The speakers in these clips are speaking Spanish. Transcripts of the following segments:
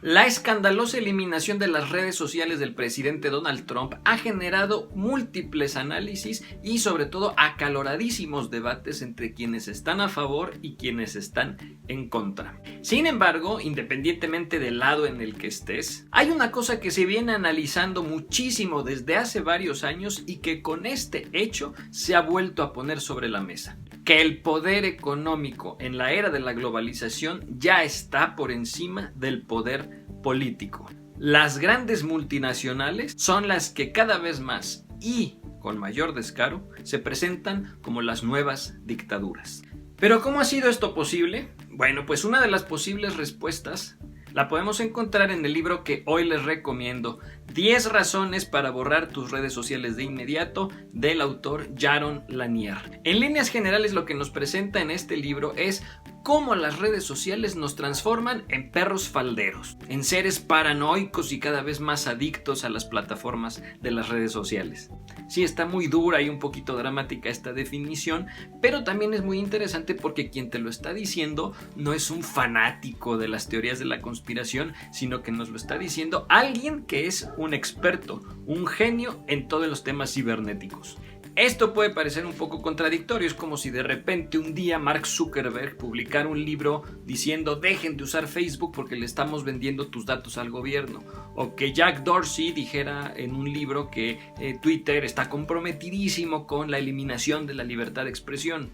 La escandalosa eliminación de las redes sociales del presidente Donald Trump ha generado múltiples análisis y sobre todo acaloradísimos debates entre quienes están a favor y quienes están en contra. Sin embargo, independientemente del lado en el que estés, hay una cosa que se viene analizando muchísimo desde hace varios años y que con este hecho se ha vuelto a poner sobre la mesa. Que el poder económico en la era de la globalización ya está por encima del poder político. Las grandes multinacionales son las que cada vez más y con mayor descaro se presentan como las nuevas dictaduras. ¿Pero cómo ha sido esto posible? Bueno, pues una de las posibles respuestas la podemos encontrar en el libro que hoy les recomiendo, 10 razones para borrar tus redes sociales de inmediato, del autor Jaron Lanier. En líneas generales, lo que nos presenta en este libro es cómo las redes sociales nos transforman en perros falderos, en seres paranoicos y cada vez más adictos a las plataformas de las redes sociales. Sí, está muy dura y un poquito dramática esta definición, pero también es muy interesante porque quien te lo está diciendo no es un fanático de las teorías de la conspiración, sino que nos lo está diciendo alguien que es un experto, un genio en todos los temas cibernéticos. Esto puede parecer un poco contradictorio, es como si de repente un día Mark Zuckerberg publicara un libro diciendo dejen de usar Facebook porque le estamos vendiendo tus datos al gobierno, o que Jack Dorsey dijera en un libro que Twitter está comprometidísimo con la eliminación de la libertad de expresión,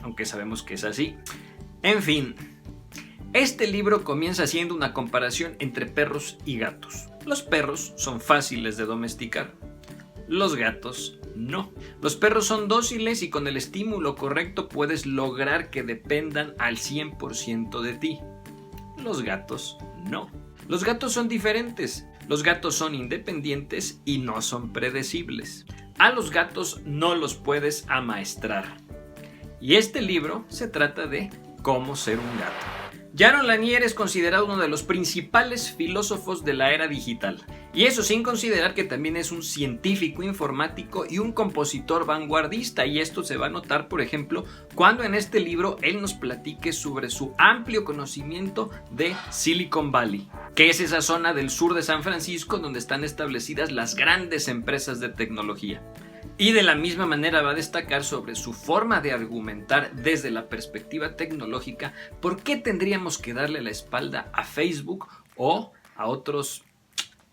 aunque sabemos que es así. En fin, este libro comienza haciendo una comparación entre perros y gatos. Los perros son fáciles de domesticar. Los gatos no. Los perros son dóciles y con el estímulo correcto puedes lograr que dependan al 100% de ti. Los gatos no. Los gatos son diferentes. Los gatos son independientes y no son predecibles. A los gatos no los puedes amaestrar. Y este libro se trata de cómo ser un gato. Jaron Lanier es considerado uno de los principales filósofos de la era digital, y eso sin considerar que también es un científico informático y un compositor vanguardista, y esto se va a notar, por ejemplo, cuando en este libro él nos platique sobre su amplio conocimiento de Silicon Valley, que es esa zona del sur de San Francisco donde están establecidas las grandes empresas de tecnología. Y de la misma manera va a destacar sobre su forma de argumentar desde la perspectiva tecnológica por qué tendríamos que darle la espalda a Facebook o a otros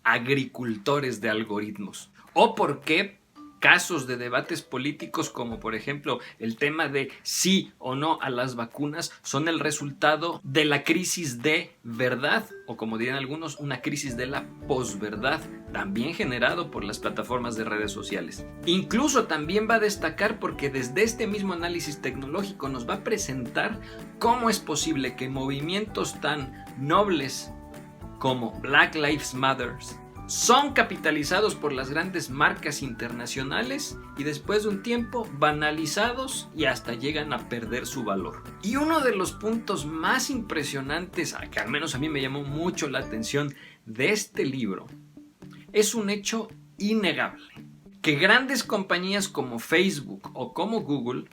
agricultores de algoritmos. O por qué casos de debates políticos como por ejemplo el tema de sí o no a las vacunas son el resultado de la crisis de verdad o como dirían algunos una crisis de la posverdad también generado por las plataformas de redes sociales. Incluso también va a destacar porque desde este mismo análisis tecnológico nos va a presentar cómo es posible que movimientos tan nobles como Black Lives Matter son capitalizados por las grandes marcas internacionales y después de un tiempo banalizados y hasta llegan a perder su valor. Y uno de los puntos más impresionantes, que al menos a mí me llamó mucho la atención de este libro, es un hecho innegable, que grandes compañías como Facebook o como Google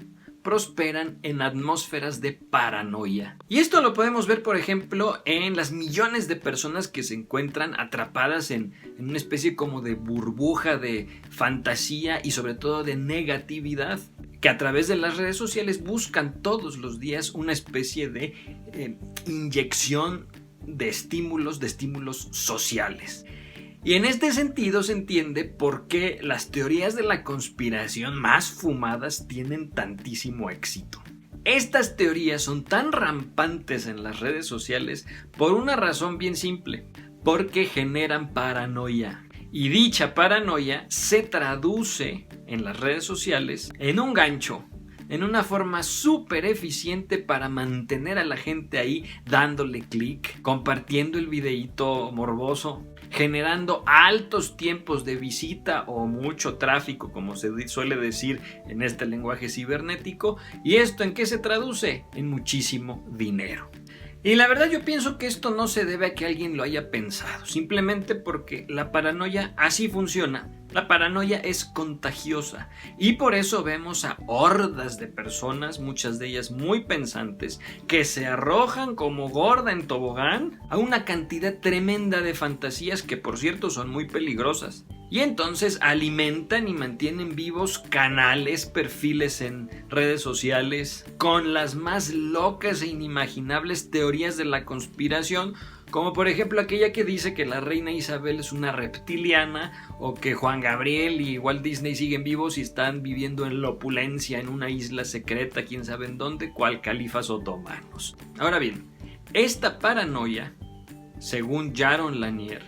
prosperan en atmósferas de paranoia. Y esto lo podemos ver, por ejemplo, en las millones de personas que se encuentran atrapadas en una especie como de burbuja de fantasía y sobre todo de negatividad, que a través de las redes sociales buscan todos los días una especie de inyección de estímulos sociales. Y en este sentido se entiende por qué las teorías de la conspiración más fumadas tienen tantísimo éxito. Estas teorías son tan rampantes en las redes sociales por una razón bien simple, porque generan paranoia. Y dicha paranoia se traduce en las redes sociales en un gancho, en una forma súper eficiente para mantener a la gente ahí dándole clic, compartiendo el videíto morboso, generando altos tiempos de visita o mucho tráfico, como se suele decir en este lenguaje cibernético. ¿Y esto en qué se traduce? En muchísimo dinero. Y la verdad yo pienso que esto no se debe a que alguien lo haya pensado, simplemente porque la paranoia así funciona. La paranoia es contagiosa y por eso vemos a hordas de personas, muchas de ellas muy pensantes, que se arrojan como gorda en tobogán a una cantidad tremenda de fantasías que por cierto son muy peligrosas. Y entonces alimentan y mantienen vivos canales, perfiles en redes sociales con las más locas e inimaginables teorías de la conspiración, como por ejemplo aquella que dice que la reina Isabel es una reptiliana, o que Juan Gabriel y Walt Disney siguen vivos y están viviendo en la opulencia en una isla secreta, quién sabe en dónde, cual califas otomanos. Ahora bien, esta paranoia, según Jaron Lanier,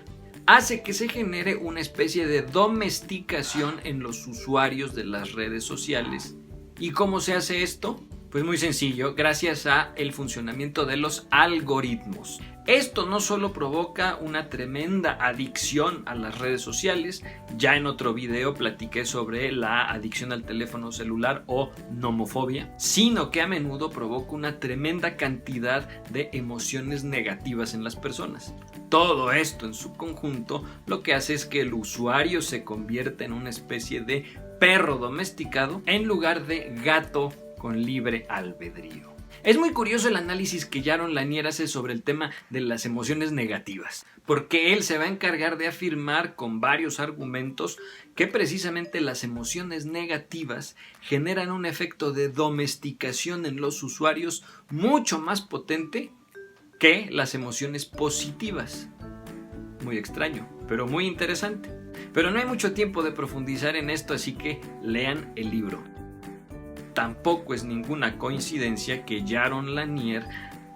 hace que se genere una especie de domesticación en los usuarios de las redes sociales. ¿Y cómo se hace esto? Pues muy sencillo, gracias a el funcionamiento de los algoritmos. Esto no solo provoca una tremenda adicción a las redes sociales, ya en otro video platiqué sobre la adicción al teléfono celular o nomofobia, sino que a menudo provoca una tremenda cantidad de emociones negativas en las personas. Todo esto en su conjunto lo que hace es que el usuario se convierta en una especie de perro domesticado en lugar de gato con libre albedrío. Es muy curioso el análisis que Jaron Lanier hace sobre el tema de las emociones negativas, porque él se va a encargar de afirmar con varios argumentos que precisamente las emociones negativas generan un efecto de domesticación en los usuarios mucho más potente que las emociones positivas. Muy extraño, pero muy interesante. Pero no hay mucho tiempo de profundizar en esto, así que lean el libro. Tampoco es ninguna coincidencia que Jaron Lanier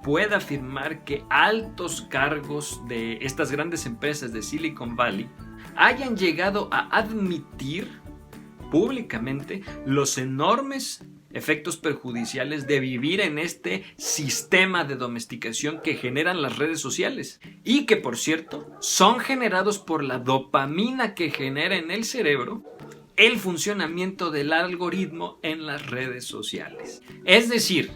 pueda afirmar que altos cargos de estas grandes empresas de Silicon Valley hayan llegado a admitir públicamente los enormes efectos perjudiciales de vivir en este sistema de domesticación que generan las redes sociales y que, por cierto, son generados por la dopamina que genera en el cerebro el funcionamiento del algoritmo en las redes sociales. Es decir,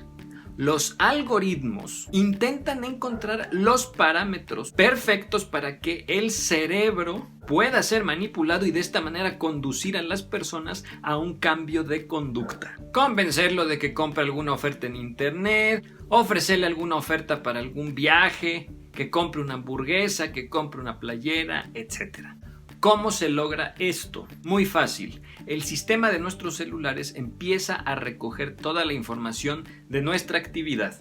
los algoritmos intentan encontrar los parámetros perfectos para que el cerebro pueda ser manipulado y de esta manera conducir a las personas a un cambio de conducta. Convencerlo de que compre alguna oferta en internet, ofrecerle alguna oferta para algún viaje, que compre una hamburguesa, que compre una playera, etc. ¿Cómo se logra esto? Muy fácil. El sistema de nuestros celulares empieza a recoger toda la información de nuestra actividad.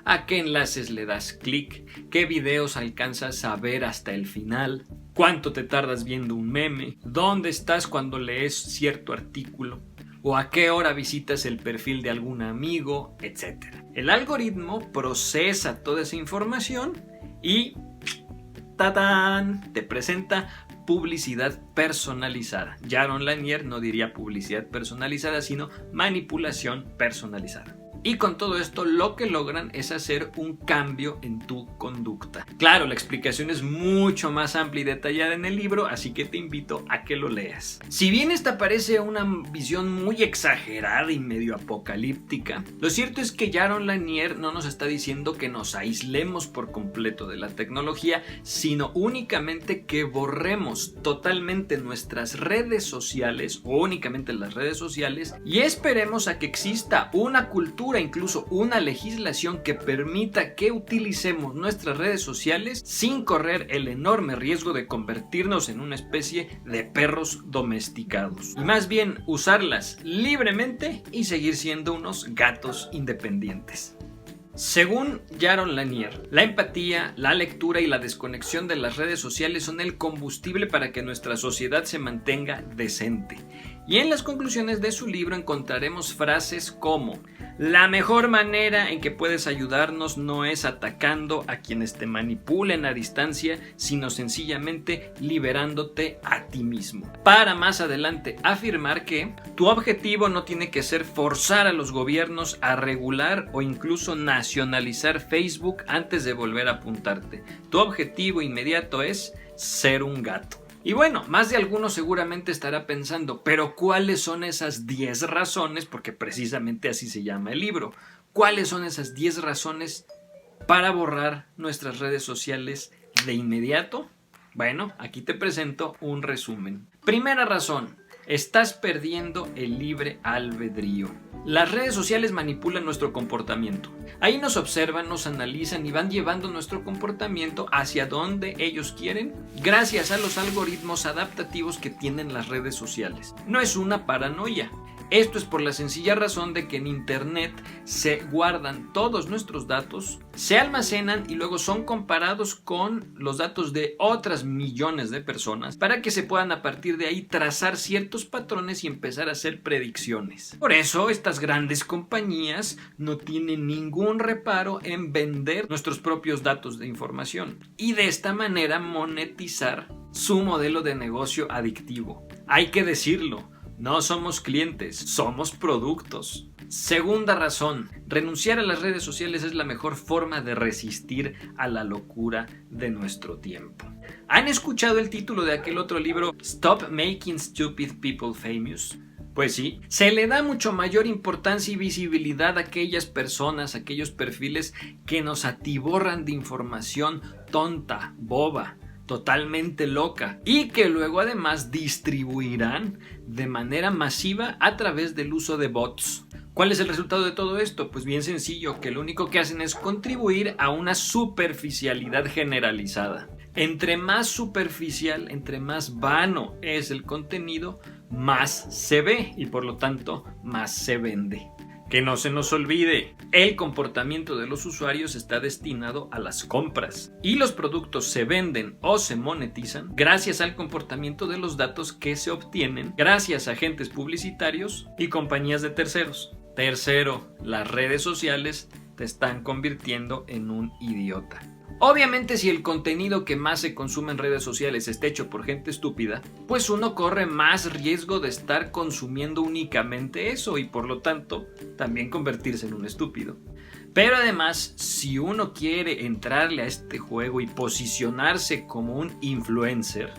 ¿A qué enlaces le das clic? ¿Qué videos alcanzas a ver hasta el final? ¿Cuánto te tardas viendo un meme? ¿Dónde estás cuando lees cierto artículo? ¿O a qué hora visitas el perfil de algún amigo? Etcétera. El algoritmo procesa toda esa información y ¡tatán!, te presenta publicidad personalizada. Jaron Lanier no diría publicidad personalizada, sino manipulación personalizada. Y con todo esto lo que logran es hacer un cambio en tu conducta. Claro, la explicación es mucho más amplia y detallada en el libro, así que te invito a que lo leas. Si bien esta parece una visión muy exagerada y medio apocalíptica, lo cierto es que Jaron Lanier no nos está diciendo que nos aislemos por completo de la tecnología, sino únicamente que borremos totalmente nuestras redes sociales o únicamente las redes sociales y esperemos a que exista una cultura, incluso una legislación que permita que utilicemos nuestras redes sociales sin correr el enorme riesgo de convertirnos en una especie de perros domesticados y más bien usarlas libremente y seguir siendo unos gatos independientes. Según Jaron Lanier, la empatía, la lectura y la desconexión de las redes sociales son el combustible para que nuestra sociedad se mantenga decente. Y en las conclusiones de su libro encontraremos frases como: la mejor manera en que puedes ayudarnos no es atacando a quienes te manipulen a distancia, sino sencillamente liberándote a ti mismo. Para más adelante afirmar que tu objetivo no tiene que ser forzar a los gobiernos a regular o incluso nacionalizar Facebook antes de volver a apuntarte. Tu objetivo inmediato es ser un gato. Y bueno, más de alguno seguramente estará pensando, pero ¿cuáles son esas 10 razones? Porque precisamente así se llama el libro. ¿Cuáles son esas 10 razones para borrar nuestras redes sociales de inmediato? Bueno, aquí te presento un resumen. Primera razón, estás perdiendo el libre albedrío. Las redes sociales manipulan nuestro comportamiento. Ahí nos observan, nos analizan y van llevando nuestro comportamiento hacia donde ellos quieren gracias a los algoritmos adaptativos que tienen las redes sociales. No es una paranoia. Esto es por la sencilla razón de que en Internet se guardan todos nuestros datos, se almacenan y luego son comparados con los datos de otras millones de personas para que se puedan a partir de ahí trazar ciertos patrones y empezar a hacer predicciones. Por eso estas grandes compañías no tienen ningún reparo en vender nuestros propios datos de información y de esta manera monetizar su modelo de negocio adictivo. Hay que decirlo. No somos clientes, somos productos. Segunda razón, renunciar a las redes sociales es la mejor forma de resistir a la locura de nuestro tiempo. ¿Han escuchado el título de aquel otro libro, Stop Making Stupid People Famous? Pues sí, se le da mucho mayor importancia y visibilidad a aquellas personas, a aquellos perfiles que nos atiborran de información tonta, boba, totalmente loca y que luego además distribuirán de manera masiva a través del uso de bots. ¿Cuál es el resultado de todo esto? Pues bien sencillo, que lo único que hacen es contribuir a una superficialidad generalizada. Entre más superficial, entre más vano es el contenido, más se ve y por lo tanto más se vende. Que no se nos olvide, el comportamiento de los usuarios está destinado a las compras y los productos se venden o se monetizan gracias al comportamiento de los datos que se obtienen gracias a agentes publicitarios y compañías de terceros. Tercero, las redes sociales te están convirtiendo en un idiota. Obviamente si el contenido que más se consume en redes sociales está hecho por gente estúpida, pues uno corre más riesgo de estar consumiendo únicamente eso y por lo tanto también convertirse en un estúpido. Pero además, si uno quiere entrarle a este juego y posicionarse como un influencer,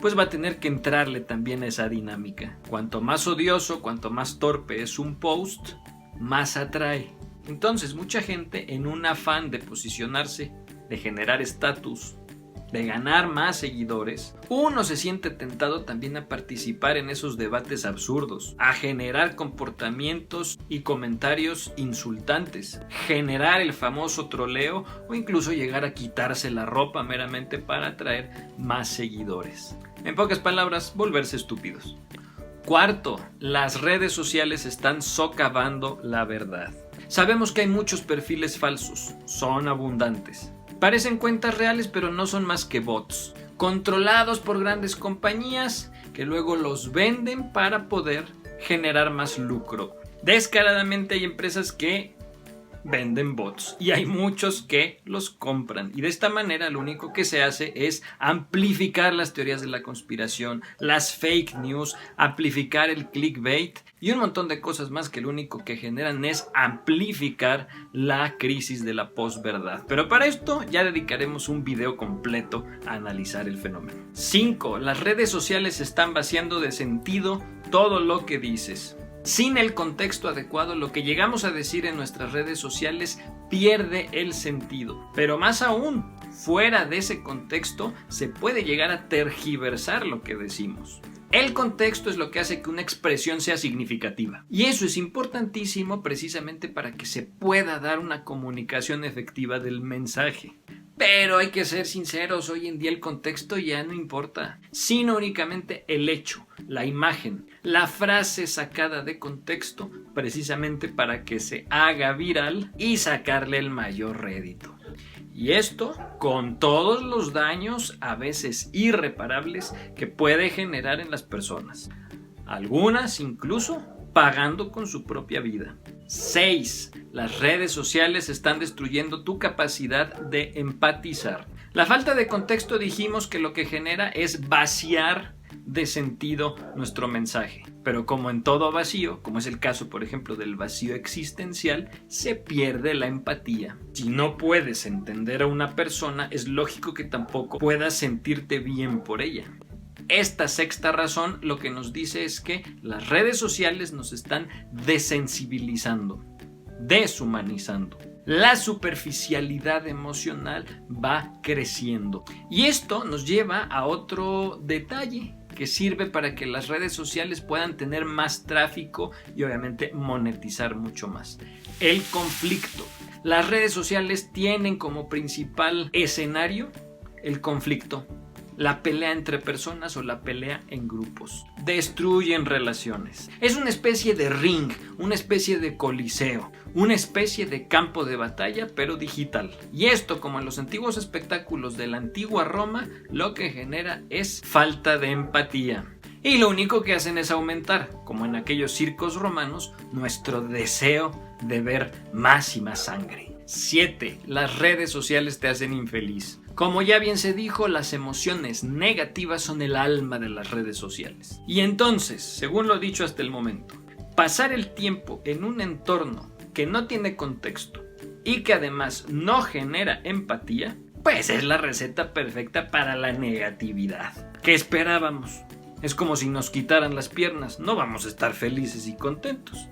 pues va a tener que entrarle también a esa dinámica. Cuanto más odioso, cuanto más torpe es un post, más atrae. Entonces mucha gente en un afán de posicionarse, de generar estatus, de ganar más seguidores, uno se siente tentado también a participar en esos debates absurdos, a generar comportamientos y comentarios insultantes, generar el famoso troleo o incluso llegar a quitarse la ropa meramente para atraer más seguidores. En pocas palabras, volverse estúpidos. Cuarto, las redes sociales están socavando la verdad. Sabemos que hay muchos perfiles falsos, son abundantes. Parecen cuentas reales, pero no son más que bots, controlados por grandes compañías que luego los venden para poder generar más lucro. Descaradamente hay empresas que venden bots y hay muchos que los compran y de esta manera lo único que se hace es amplificar las teorías de la conspiración, las fake news, amplificar el clickbait y un montón de cosas más que lo único que generan es amplificar la crisis de la posverdad. Pero para esto ya dedicaremos un video completo a analizar el fenómeno. 5. Las redes sociales están vaciando de sentido todo lo que dices. Sin el contexto adecuado, lo que llegamos a decir en nuestras redes sociales pierde el sentido. Pero más aún, fuera de ese contexto, se puede llegar a tergiversar lo que decimos. El contexto es lo que hace que una expresión sea significativa. Y eso es importantísimo precisamente para que se pueda dar una comunicación efectiva del mensaje. Pero hay que ser sinceros, hoy en día el contexto ya no importa, sino únicamente el hecho, la imagen, la frase sacada de contexto, precisamente para que se haga viral y sacarle el mayor rédito. Y esto con todos los daños, a veces irreparables, que puede generar en las personas. Algunas incluso pagando con su propia vida. 6. Las redes sociales están destruyendo tu capacidad de empatizar. La falta de contexto dijimos que lo que genera es vaciar de sentido nuestro mensaje. Pero como en todo vacío, como es el caso por ejemplo del vacío existencial, se pierde la empatía. Si no puedes entender a una persona, es lógico que tampoco puedas sentirte bien por ella. Esta sexta razón lo que nos dice es que las redes sociales nos están desensibilizando, deshumanizando. la superficialidad emocional va creciendo. Y esto nos lleva a otro detalle que sirve para que las redes sociales puedan tener más tráfico y obviamente monetizar mucho más. El conflicto. Las redes sociales tienen como principal escenario el conflicto, la pelea entre personas o la pelea en grupos. Destruyen relaciones. Es una especie de ring, una especie de coliseo, una especie de campo de batalla, pero digital. Y esto, como en los antiguos espectáculos de la antigua Roma, lo que genera es falta de empatía. Y lo único que hacen es aumentar, como en aquellos circos romanos, nuestro deseo de ver más y más sangre. 7. Las redes sociales te hacen infeliz. Como ya bien se dijo, las emociones negativas son el alma de las redes sociales. Y entonces, según lo dicho hasta el momento, pasar el tiempo en un entorno que no tiene contexto y que además no genera empatía, pues es la receta perfecta para la negatividad. ¿Qué esperábamos? Es como si nos quitaran las piernas, no vamos a estar felices y contentos,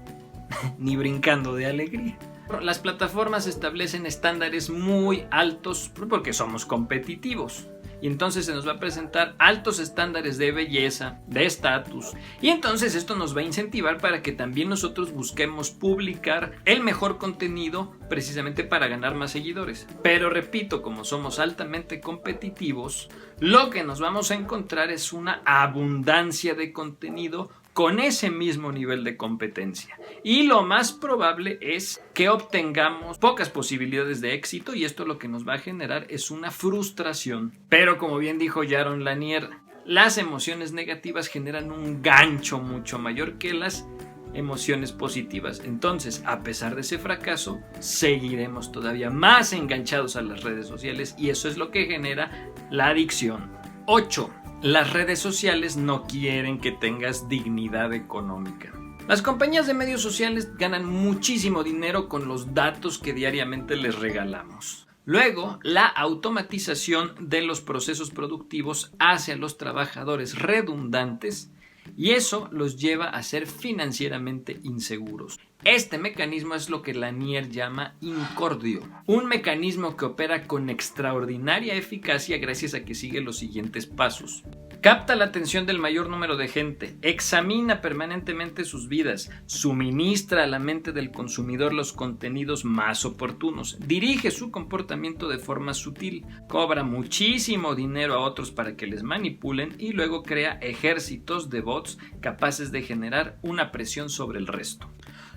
ni brincando de alegría. Las plataformas establecen estándares muy altos porque somos competitivos. Y entonces se nos va a presentar altos estándares de belleza, de estatus. Y entonces esto nos va a incentivar para que también nosotros busquemos publicar el mejor contenido precisamente para ganar más seguidores. Pero repito, como somos altamente competitivos, lo que nos vamos a encontrar es una abundancia de contenido con ese mismo nivel de competencia. Y lo más probable es que obtengamos pocas posibilidades de éxito y esto lo que nos va a generar es una frustración. Pero como bien dijo Jaron Lanier, las emociones negativas generan un gancho mucho mayor que las emociones positivas. Entonces, a pesar de ese fracaso, seguiremos todavía más enganchados a las redes sociales y eso es lo que genera la adicción. 8. Las redes sociales no quieren que tengas dignidad económica. Las compañías de medios sociales ganan muchísimo dinero con los datos que diariamente les regalamos. Luego, la automatización de los procesos productivos hace a los trabajadores redundantes y eso los lleva a ser financieramente inseguros. Este mecanismo es lo que Lanier llama incordio, un mecanismo que opera con extraordinaria eficacia gracias a que sigue los siguientes pasos. Capta la atención del mayor número de gente, examina permanentemente sus vidas, suministra a la mente del consumidor los contenidos más oportunos, dirige su comportamiento de forma sutil, cobra muchísimo dinero a otros para que les manipulen y luego crea ejércitos de bots capaces de generar una presión sobre el resto.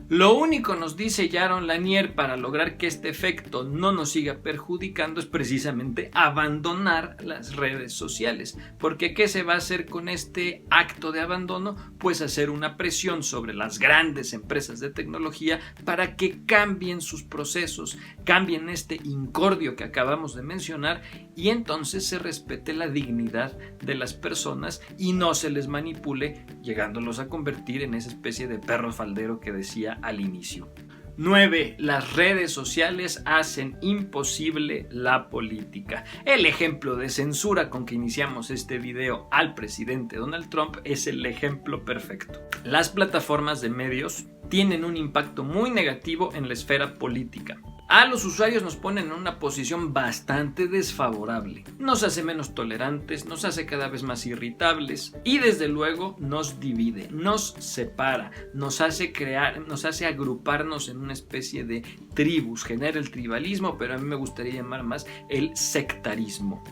Lo único, nos dice Jaron Lanier, para lograr que este efecto no nos siga perjudicando es precisamente abandonar las redes sociales. Porque ¿qué se va a hacer con este acto de abandono? Pues hacer una presión sobre las grandes empresas de tecnología para que cambien sus procesos, cambien este incordio que acabamos de mencionar y entonces se respete la dignidad de las personas y no se les manipule, llegándolos a convertir en esa especie de perro faldero que decía al inicio. 9. Las redes sociales hacen imposible la política. El ejemplo de censura con que iniciamos este video al presidente Donald Trump es el ejemplo perfecto. Las plataformas de medios tienen un impacto muy negativo en la esfera política. A los usuarios nos ponen en una posición bastante desfavorable. Nos hace menos tolerantes, nos hace cada vez más irritables y desde luego nos divide, nos separa, nos hace agruparnos en una especie de tribus, genera el tribalismo, pero a mí me gustaría llamar más el sectarismo.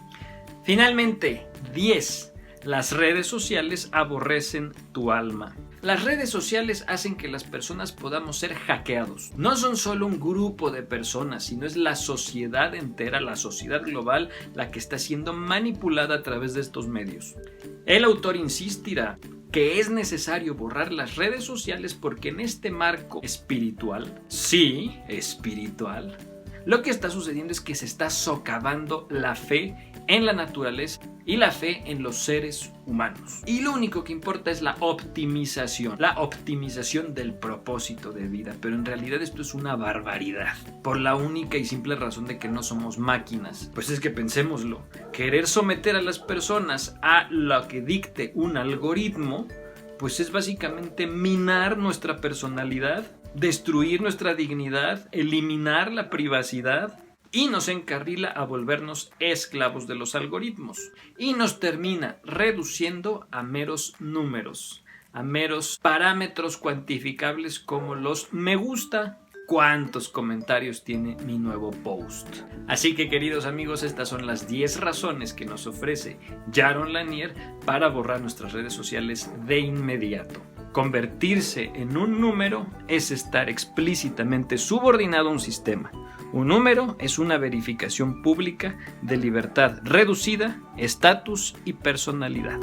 Finalmente, 10. Las redes sociales aborrecen tu alma. Las redes sociales hacen que las personas podamos ser hackeados. No son solo un grupo de personas, sino es la sociedad entera, la sociedad global, la que está siendo manipulada a través de estos medios. El autor insistirá que es necesario borrar las redes sociales porque en este marco espiritual, sí, espiritual, lo que está sucediendo es que se está socavando la fe en la naturaleza y la fe en los seres humanos. Y lo único que importa es la optimización del propósito de vida. Pero en realidad esto es una barbaridad. Por la única y simple razón de que no somos máquinas. Pues es que pensémoslo. Querer someter a las personas a lo que dicte un algoritmo, pues es básicamente minar nuestra personalidad destruir nuestra dignidad, eliminar la privacidad y nos encarrila a volvernos esclavos de los algoritmos y nos termina reduciendo a meros números, a meros parámetros cuantificables como los me gusta, cuántos comentarios tiene mi nuevo post. Así que, queridos amigos, estas son las 10 razones que nos ofrece Jaron Lanier para borrar nuestras redes sociales de inmediato. Convertirse en un número es estar explícitamente subordinado a un sistema. Un número es una verificación pública de libertad reducida, estatus y personalidad.